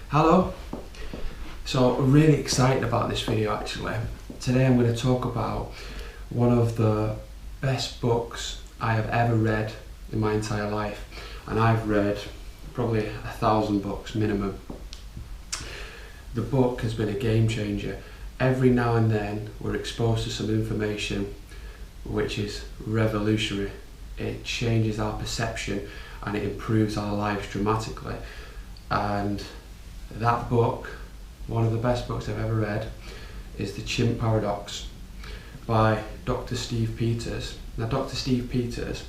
Hello. So really excited about this video actually. Today I'm going to talk about one of the best books I have ever read in my entire life, and I've read probably 1,000 books minimum. The book has been a game changer. Every now and then we're exposed to some information which is revolutionary. It changes our perception and it improves our lives dramatically. And that book, one of the best books I've ever read, is The Chimp Paradox by Dr. Steve Peters. Now, Dr. Steve Peters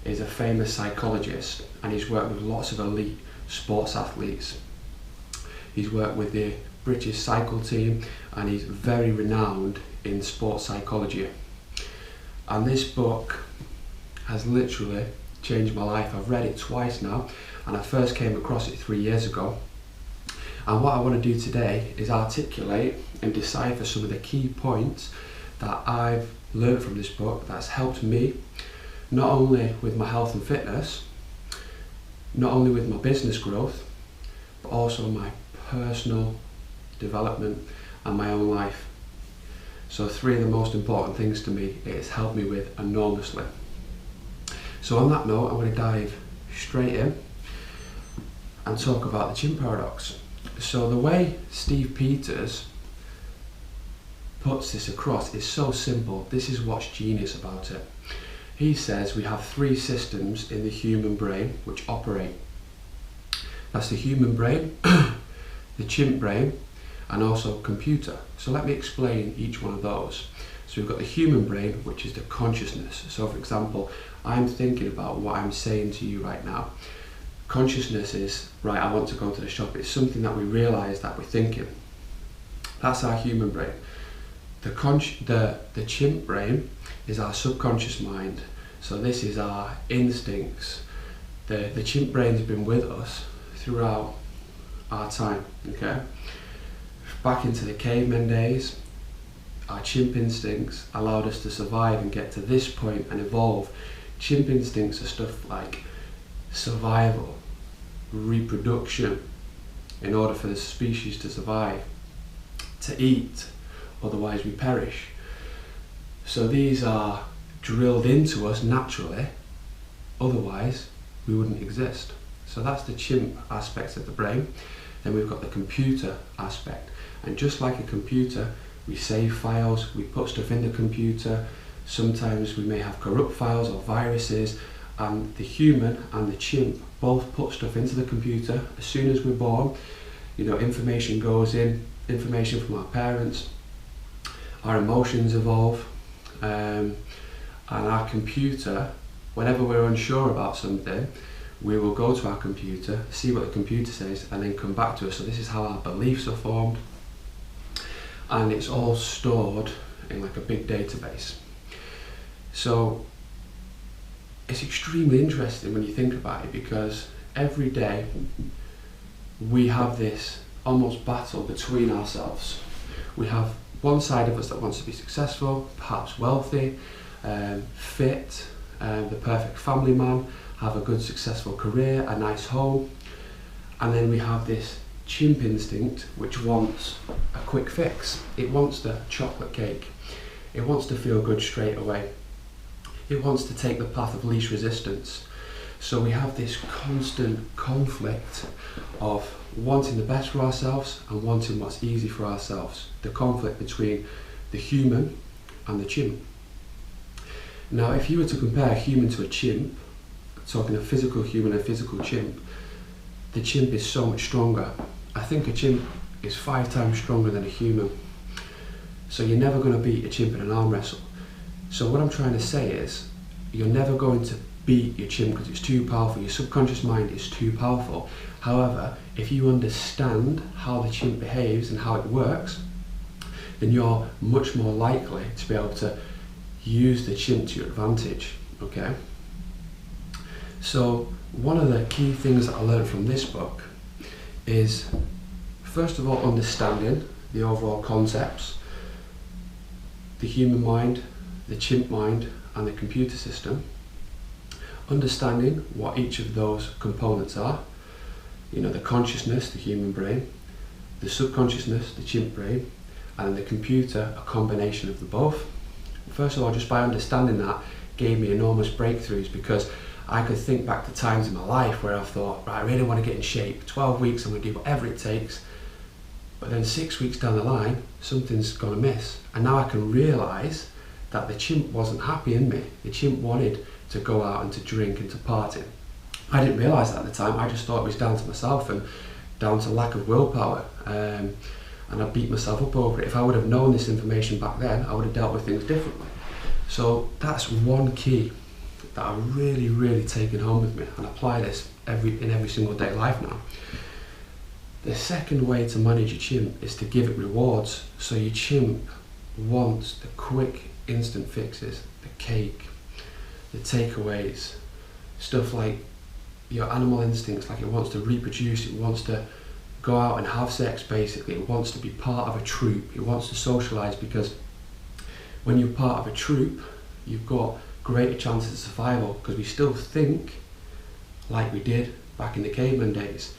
is a famous psychologist and he's worked with lots of elite sports athletes. He's worked with the British cycle team and he's very renowned in sports psychology. And this book has literally changed my life. I've read it twice now, and I first came across it 3 years ago. And what I want to do today is articulate and decipher some of the key points that I've learned from this book that's helped me, not only with my health and fitness, not only with my business growth, but also my personal development and my own life. So 3 of the most important things to me it has helped me with enormously. So on that note, I'm going to dive straight in and talk about the Chimp Paradox. So the way Steve Peters puts this across is so simple. This is what's genius about it. He says we have 3 systems in the human brain which operate. That's the human brain, the chimp brain, and also computer. So let me explain each one of those. So we've got the human brain, which is the consciousness. So for example, I'm thinking about what I'm saying to you right now. Consciousness is, right, I want to go to the shop. It's something that we realise that we're thinking. That's our human brain. The chimp brain is our subconscious mind. So this is our instincts. The chimp brain's been with us throughout our time, okay? Back into the caveman days, our chimp instincts allowed us to survive and get to this point and evolve. Chimp instincts are stuff like survival, reproduction, in order for the species to survive, to eat, otherwise we perish. So these are drilled into us naturally, otherwise we wouldn't exist. So that's the chimp aspects of the brain. Then we've got the computer aspect, and just like a computer, we save files, we put stuff in the computer. Sometimes we may have corrupt files or viruses, and the human and the chimp both put stuff into the computer. As soon as we're born, information goes in, information from our parents, our emotions evolve, and our computer, whenever we're unsure about something, we will go to our computer, see what the computer says, and then come back to us. So this is how our beliefs are formed, and it's all stored in like a big database. So it's extremely interesting when you think about it, because every day we have this almost battle between ourselves. We have one side of us that wants to be successful, perhaps wealthy, fit, the perfect family man, have a good successful career, a nice home. And then we have this chimp instinct which wants a quick fix. It wants the chocolate cake. It wants to feel good straight away. It wants to take the path of least resistance. So we have this constant conflict of wanting the best for ourselves and wanting what's easy for ourselves. The conflict between the human and the chimp. Now, if you were to compare a human to a chimp, talking a physical human and a physical chimp, the chimp is so much stronger. I think a chimp is 5 times stronger than a human. So you're never going to beat a chimp in an arm wrestle. So what I'm trying to say is, you're never going to beat your chimp because it's too powerful. Your subconscious mind is too powerful. However, if you understand how the chimp behaves and how it works, then you're much more likely to be able to use the chimp to your advantage, okay? So one of the key things that I learned from this book is, first of all, understanding the overall concepts, the human mind, the chimp mind, and the computer system. Understanding what each of those components are. you know, the consciousness, the human brain, the subconsciousness, the chimp brain, and the computer, a combination of the both. First of all, just by understanding that gave me enormous breakthroughs, because I could think back to times in my life where I've thought, right, I really want to get in shape, 12 weeks I'm going to do whatever it takes, but then 6 weeks down the line, something's gone amiss. And now I can realise that the chimp wasn't happy in me. The chimp wanted to go out and to drink and to party. I didn't realise that at the time. I just thought it was down to myself and down to lack of willpower. And I beat myself up over it. If I would have known this information back then, I would have dealt with things differently. So that's one key that I've really taken home with me, and apply this in every single day life now. The second way to manage your chimp is to give it rewards. So your chimp wants the quick, instant fixes, the cake, the takeaways, stuff like your animal instincts, like it wants to reproduce, it wants to go out and have sex basically, it wants to be part of a troop, it wants to socialise, because when you're part of a troop, you've got greater chances of survival, because we still think like we did back in the caveman days.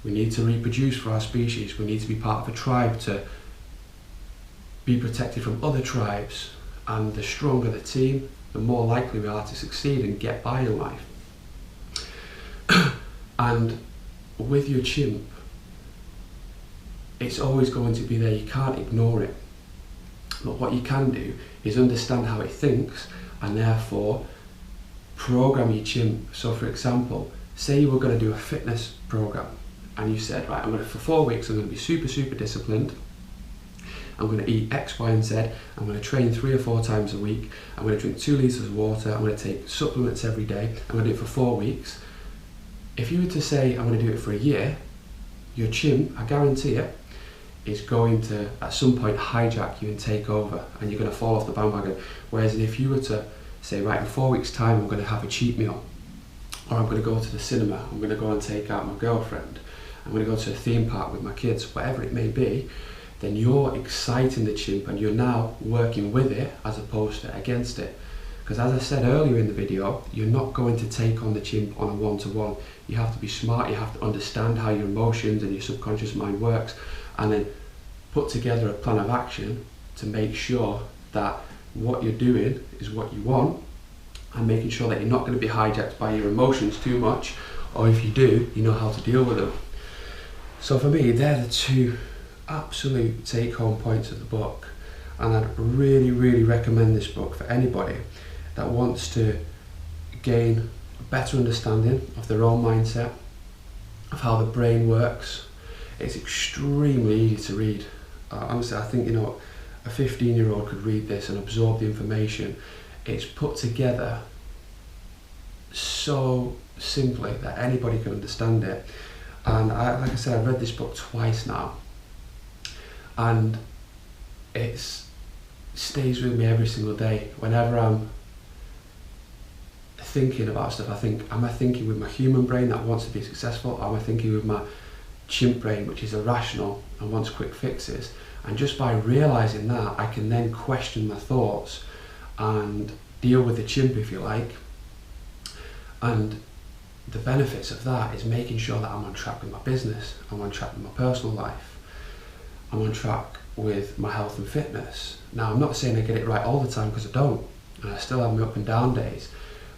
We need to reproduce for our species, we need to be part of a tribe to be protected from other tribes, and the stronger the team, the more likely we are to succeed and get by in life. And with your chimp, it's always going to be there, you can't ignore it. But what you can do is understand how it thinks, and therefore program your chimp. So for example, say you were going to do a fitness program, and you said, right, for 4 weeks I'm going to be super disciplined, I'm going to eat X, Y and Z, I'm going to train 3 or 4 times a week, I'm going to drink 2 litres of water, I'm going to take supplements every day, I'm going to do it for 4 weeks. If you were to say I'm going to do it for a year, your chimp, I guarantee it, is going to at some point hijack you and take over, and you're going to fall off the bandwagon. Whereas if you were to say, right, in 4 weeks time I'm going to have a cheat meal, or I'm going to go to the cinema, I'm going to go and take out my girlfriend, I'm going to go to a theme park with my kids, whatever it may be, then you're exciting the chimp and you're now working with it as opposed to against it. Because as I said earlier in the video, you're not going to take on the chimp on a one-to-one. You have to be smart, you have to understand how your emotions and your subconscious mind works, and then put together a plan of action to make sure that what you're doing is what you want, and making sure that you're not going to be hijacked by your emotions too much, or if you do, you know how to deal with them. So for me, they're the 2 absolute take-home points of the book, and I'd really recommend this book for anybody that wants to gain a better understanding of their own mindset, of how the brain works. It's extremely easy to read. Honestly, I think, you know, a 15-year-old could read this and absorb the information. It's put together so simply that anybody can understand it. And like I said, I've read this book twice now, and it stays with me every single day. Whenever I'm thinking about stuff, I think, am I thinking with my human brain that wants to be successful, or am I thinking with my chimp brain, which is irrational and wants quick fixes? And just by realising that, I can then question my thoughts and deal with the chimp, if you like. And the benefits of that is making sure that I'm on track with my business, I'm on track with my personal life, I'm on track with my health and fitness. Now, I'm not saying I get it right all the time, because I don't, and I still have my up and down days.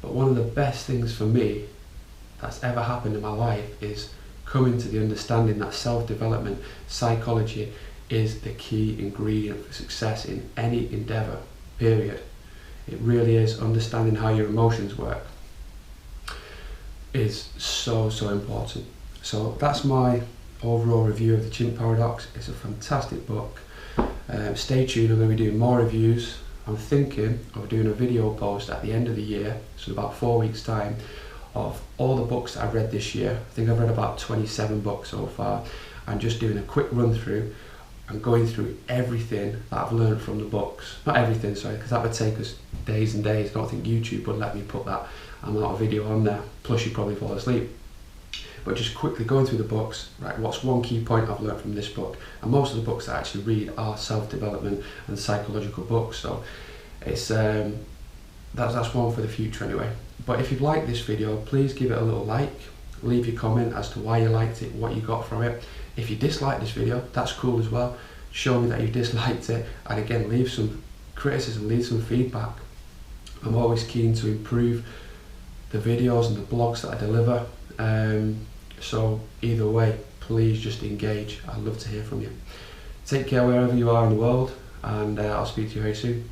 But one of the best things for me that's ever happened in my life is coming to the understanding that self-development, psychology, is the key ingredient for success in any endeavour, period. It really is. Understanding how your emotions work is so important. So that's my overall review of the Chimp Paradox. It's a fantastic book. Stay tuned, I'm going to be doing more reviews. I'm thinking of doing a video post at the end of the year, so in about 4 weeks time, of all the books that I've read this year. I think I've read about 27 books so far, and just doing a quick run through and going through everything that I've learned from the books. Not everything, sorry, because that would take us days and days. I don't think YouTube would let me put that amount of video on there, plus you'd probably fall asleep. But just quickly going through the books, right, what's one key point I've learned from this book? And most of the books that I actually read are self-development and psychological books, so it's that's one for the future anyway. But if you've liked this video, please give it a little like, leave your comment as to why you liked it, what you got from it. If you disliked this video, that's cool as well. Show me that you disliked it, and again, leave some criticism, leave some feedback. I'm always keen to improve the videos and the blogs that I deliver. So either way, please just engage. I'd love to hear from you. Take care wherever you are in the world, and I'll speak to you very soon.